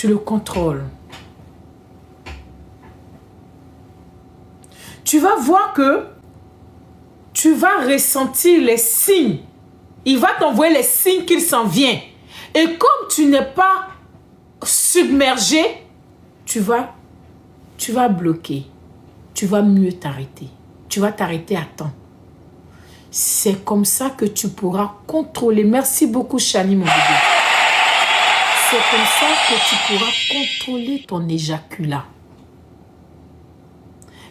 Tu le contrôles. Tu vas voir que tu vas ressentir les signes. Il va t'envoyer les signes qu'il s'en vient. Et comme tu n'es pas submergé, tu vas bloquer. Tu vas mieux t'arrêter. Tu vas t'arrêter à temps. C'est comme ça que tu pourras contrôler. Merci beaucoup, Chani, mon bébé. C'est comme ça que tu pourras contrôler ton éjaculat.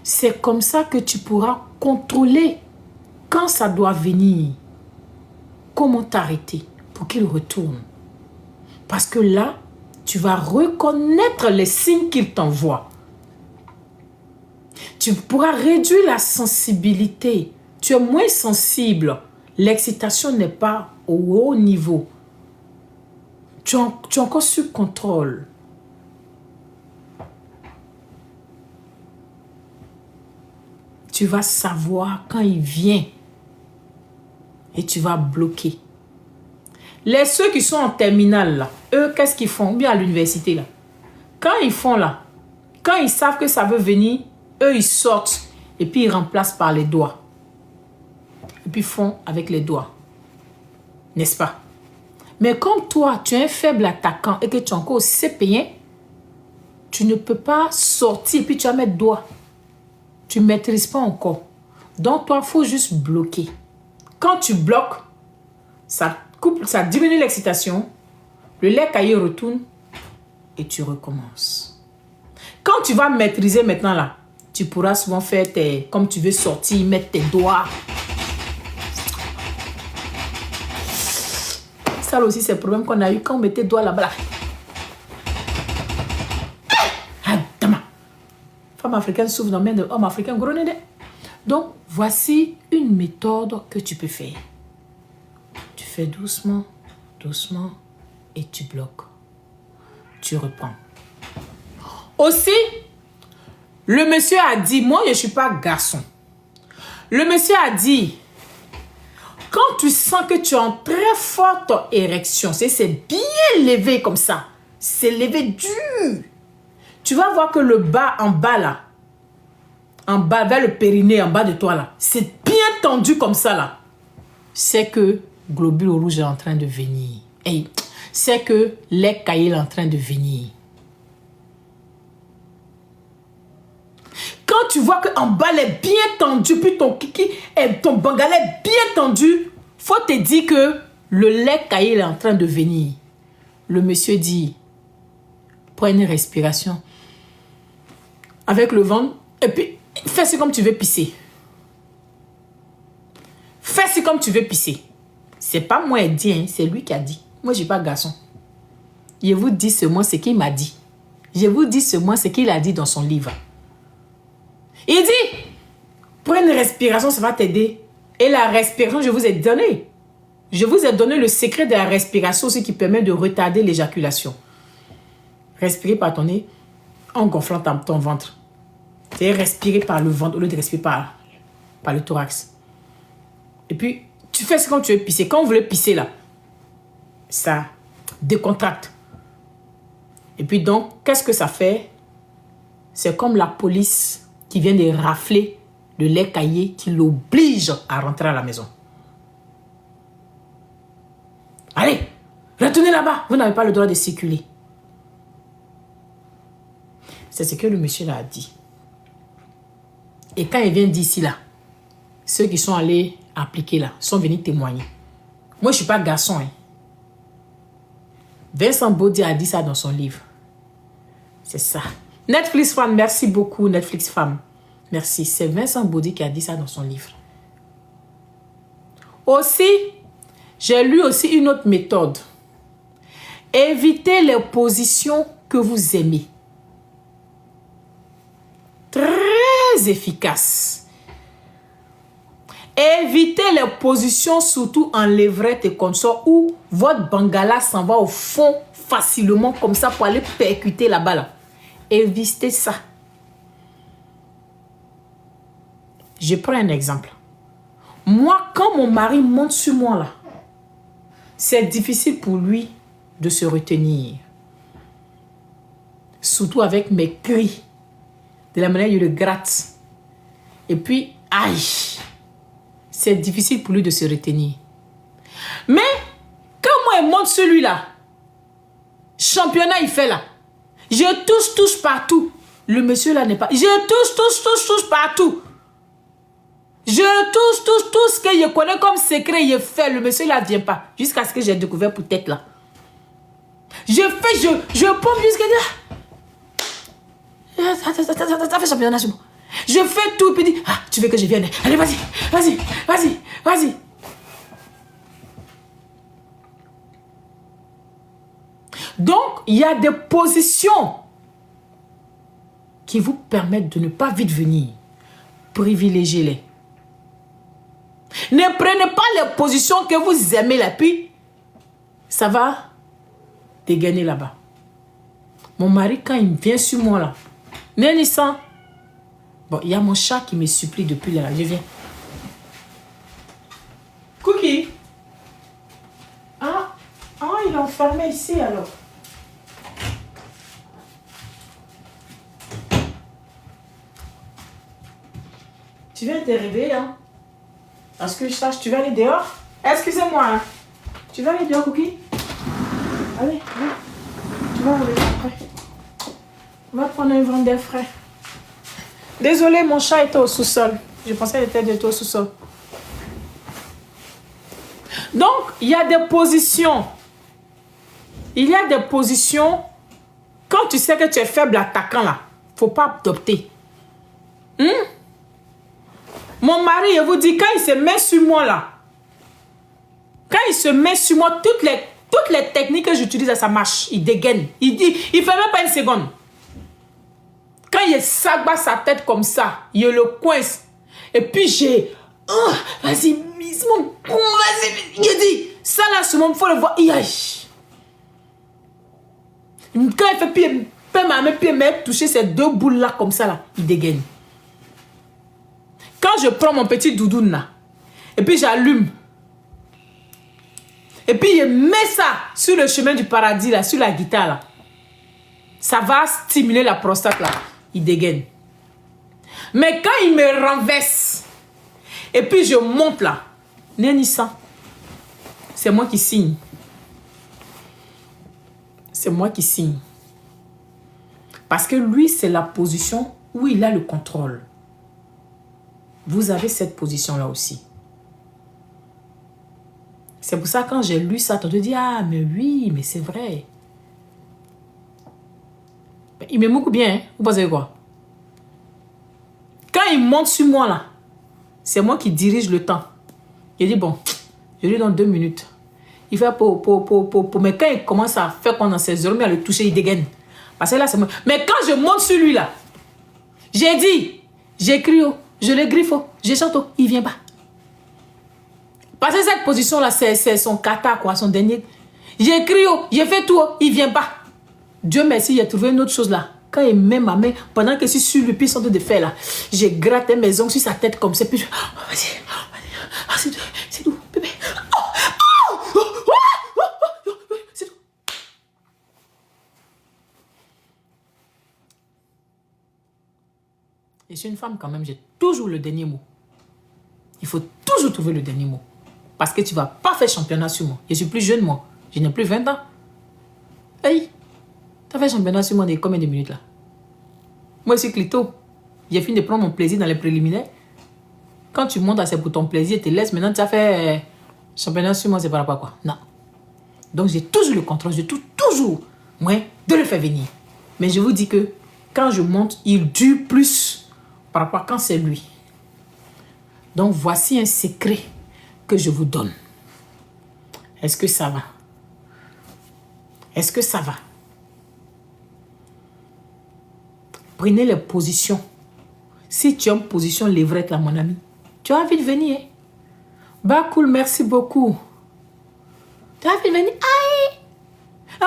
C'est comme ça que tu pourras contrôler quand ça doit venir. Comment t'arrêter pour qu'il retourne. Parce que là, tu vas reconnaître les signes qu'il t'envoie. Tu pourras réduire la sensibilité. Tu es moins sensible. L'excitation n'est pas au haut niveau. Tu es encore sous contrôle. Tu vas savoir quand il vient. Et tu vas bloquer. Ceux qui sont en terminale, là, eux, qu'est-ce qu'ils font? Bien à l'université, là. Quand ils font, là, quand ils savent que ça veut venir, eux, ils sortent. Et puis, ils remplacent par les doigts. Et puis, ils font avec les doigts. N'est-ce pas? Mais comme toi, tu es un faible attaquant et que tu es encore au CP1, tu ne peux pas sortir et puis tu vas mettre doigt. Tu ne maîtrises pas encore. Donc, toi, il faut juste bloquer. Quand tu bloques, ça coupe, ça diminue l'excitation. Le lait caillé retourne et tu recommences. Quand tu vas maîtriser maintenant là, tu pourras souvent faire comme tu veux sortir, mettre tes doigts. Ça aussi, c'est le problème qu'on a eu quand on mettait doigts là-bas. Femme africaine souffre dans le main de homme africain gros néné. Donc, voici une méthode que tu peux faire. Tu fais doucement, doucement et tu bloques. Tu reprends. Aussi, le monsieur a dit, moi je ne suis pas garçon. Le monsieur a dit, quand tu sens que tu as une très forte érection, c'est bien levé comme ça. C'est levé dur. Tu vas voir que le bas, en bas là, en bas, vers le périnée, en bas de toi là, c'est bien tendu comme ça là. C'est que globule rouge est en train de venir. Hey, c'est que lait caillé est en train de venir. Quand tu vois qu'en bas, elle est bien tendue, puis ton kiki, ton bangalais est bien tendu, faut te dire que le lait caillé est en train de venir. Le monsieur dit, prends une respiration avec le ventre, et puis fais-c'est comme tu veux pisser. Fais-c'est comme tu veux pisser. C'est pas moi qui dit, hein, c'est lui qui a dit. Moi, je ne suis pas garçon. Je vous dis seulement ce qu'il m'a dit. Je vous dis seulement ce qu'il a dit dans son livre. Il dit, prends une respiration, ça va t'aider. Et la respiration, je vous ai donné. Je vous ai donné le secret de la respiration, ce qui permet de retarder l'éjaculation. Respirer par ton nez en gonflant ton ventre. C'est respirer par le ventre au lieu de respirer par le thorax. Et puis, tu fais ce quand tu veux pisser. Quand vous voulez pisser là, ça décontracte. Et puis donc, qu'est-ce que ça fait? C'est comme la police qui vient de rafler le lait caillé qui l'oblige à rentrer à la maison. Allez, retournez là-bas. Vous n'avez pas le droit de circuler. C'est ce que le monsieur là a dit. Et quand il vient d'ici là, ceux qui sont allés appliquer là, sont venus témoigner. Moi, je ne suis pas garçon. Hein. Vincent Baudy a dit ça dans son livre. C'est ça. Netflix Femme, merci beaucoup, Netflix Femme. Merci. C'est Vincent Baudy qui a dit ça dans son livre. Aussi, j'ai lu aussi une autre méthode. Évitez les positions que vous aimez. Très efficace. Évitez les positions, surtout en levrette et consort, où votre bangala s'en va au fond facilement, comme ça, pour aller percuter là-bas. Là. Évitez ça. Je prends un exemple. Moi, quand mon mari monte sur moi, là, c'est difficile pour lui de se retenir. Surtout avec mes cris. De la manière, il le gratte. Et puis, aïe. C'est difficile pour lui de se retenir. Mais, quand moi, il monte celui-là, championnat, il fait là. Je touche partout. Le monsieur là n'est pas... Je touche partout. Je touche tout ce que je connais comme secret, il fait. Le monsieur là ne vient pas. Jusqu'à ce que j'ai découvert peut-être là. Je pompe jusqu'à là. Ça fait championnat sur moi. Je fais tout, puis dit, ah, tu veux que je vienne? Allez, vas-y. Donc, il y a des positions qui vous permettent de ne pas vite venir. Privilégiez-les. Ne prenez pas les positions que vous aimez là, puis ça va dégainer là-bas. Mon mari, quand il vient sur moi là, Nélissa, bon, il y a mon chat qui me supplie depuis là, je viens. Cookie. Ah, il est enfermé ici alors. Tu viens te réveiller, hein? Parce que je sache, tu vas aller dehors? Excusez-moi, hein? Tu vas aller dehors, Cookie? Allez, viens. Tu vas aller après. On va prendre un vent d'air frais. Désolé, mon chat était au sous-sol. Je pensais qu'il était au sous-sol. Donc, il y a des positions. Il y a des positions. Quand tu sais que tu es faible attaquant, là, il ne faut pas adopter. Mon mari, je vous dis, quand il se met sur moi, là, quand il se met sur moi, toutes les techniques que j'utilise, ça marche. Il dégaine. Il ne fait même pas une seconde. Quand il s'abat sa tête comme ça, il le coince. Et puis j'ai... Oh, vas-y, mise mon con, vas-y. Il dit, ça là, ce moment, il faut le voir. Quand il fait pied, puis il m'a touché ces deux boules là, comme ça là, il dégaine. Quand je prends mon petit doudoune là, et puis j'allume, et puis je mets ça sur le chemin du paradis là, sur la guitare là, ça va stimuler la prostate là, il dégaine. Mais quand il me renverse, et puis je monte là, Nénissa, c'est moi qui signe. C'est moi qui signe. Parce que lui, c'est la position où il a le contrôle. Vous avez cette position-là aussi. C'est pour ça quand j'ai lu ça, tu te dis, ah, mais oui, mais c'est vrai. Il m'aime beaucoup bien, hein? Vous pensez quoi? Quand il monte sur moi, là, c'est moi qui dirige le temps. Il dit, bon, je lui donne 2 minutes. Il fait mais quand il commence à faire qu'on dans ses oreilles, à le toucher, il dégaine. Parce que là, c'est moi. Mais quand je monte sur lui, là, j'ai dit, j'écris, je le griffe, je chante, il vient pas. Parce que cette position-là, c'est son kata, quoi, son dernier. J'écris, j'ai fait tout, il vient pas. Dieu merci, j'ai trouvé une autre chose là. Quand il met ma main, pendant que je suis sur lui, puis il de faire là, j'ai gratté mes ongles sur sa tête comme ça, puis je... Oh, vas-y, c'est tout, bébé. C'est tout. Je suis une femme quand même, j'ai toujours le dernier mot. Il faut toujours trouver le dernier mot. Parce que tu ne vas pas faire championnat sur moi. Je suis plus jeune, moi. Je n'ai plus 20 ans. Hey, tu as fait championnat sur moi de combien de minutes là? Moi, je suis clito. J'ai fini de prendre mon plaisir dans les préliminaires. Quand tu montes à c'est pour ton plaisir, tu te laisses. Maintenant, tu as fait championnat sur moi, c'est par rapport à quoi? Non. Donc, j'ai toujours le contrôle. Je toujours, moi, de le faire venir. Mais je vous dis que quand je monte, il dure plus par rapport à quand c'est lui. Donc, voici un secret que je vous donne. Est-ce que ça va? Est-ce que ça va? Prenez les positions. Si tu as une position levrette là, mon ami, tu as envie de venir. Bah cool, merci beaucoup. Tu as envie de venir? Aïe!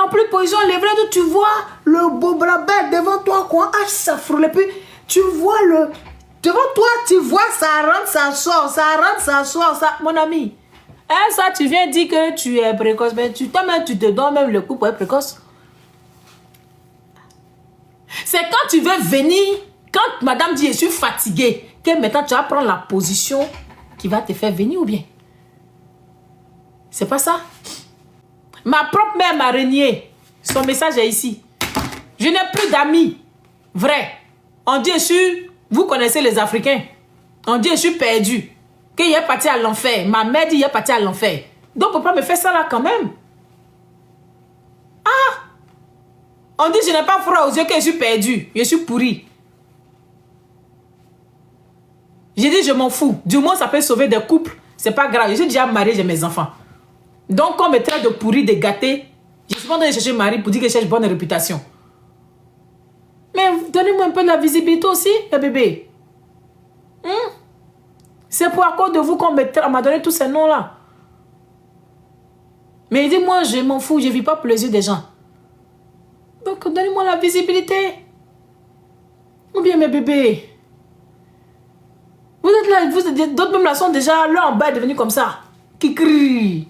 En plus, position levrette, tu vois le beau bras bête devant toi, quoi. Ah, ça frôle. Et puis, tu vois le... Devant toi, tu vois, ça rentre, ça sort, ça rentre, ça sort, ça... Mon ami, hein, ça, tu viens dire que tu es précoce, mais toi-même, tu te donnes même le coup pour être précoce. C'est quand tu veux venir, quand madame dit je suis fatiguée, que maintenant tu vas prendre la position qui va te faire venir ou bien? C'est pas ça? Ma propre mère m'a renié. Son message est ici. Je n'ai plus d'amis. Vrai. On dit je suis... Vous connaissez les Africains. On dit je suis perdu. Qu'il est parti à l'enfer. Ma mère dit il est parti à l'enfer. Donc pourquoi me faire ça là quand même? Ah! On dit je n'ai pas froid aux yeux que je suis perdu. Je suis pourri. J'ai dit je m'en fous. Du moins ça peut sauver des couples. C'est pas grave. Je suis déjà mariée, j'ai mes enfants. Donc on me traite de pourri, de gâté. Je suis pas en train de chercher mari pour dire que je cherche bonne réputation. Mais donnez-moi un peu de la visibilité aussi, les bébés. C'est pour à cause de vous qu'on m'a donné tous ces noms-là. Mais dis-moi, je m'en fous, je ne vis pas pour les yeux des gens. Donc donnez-moi la visibilité. Ou bien mes bébés. Vous êtes là, d'autres même là sont déjà, là en bas est devenu comme ça. Qui crie.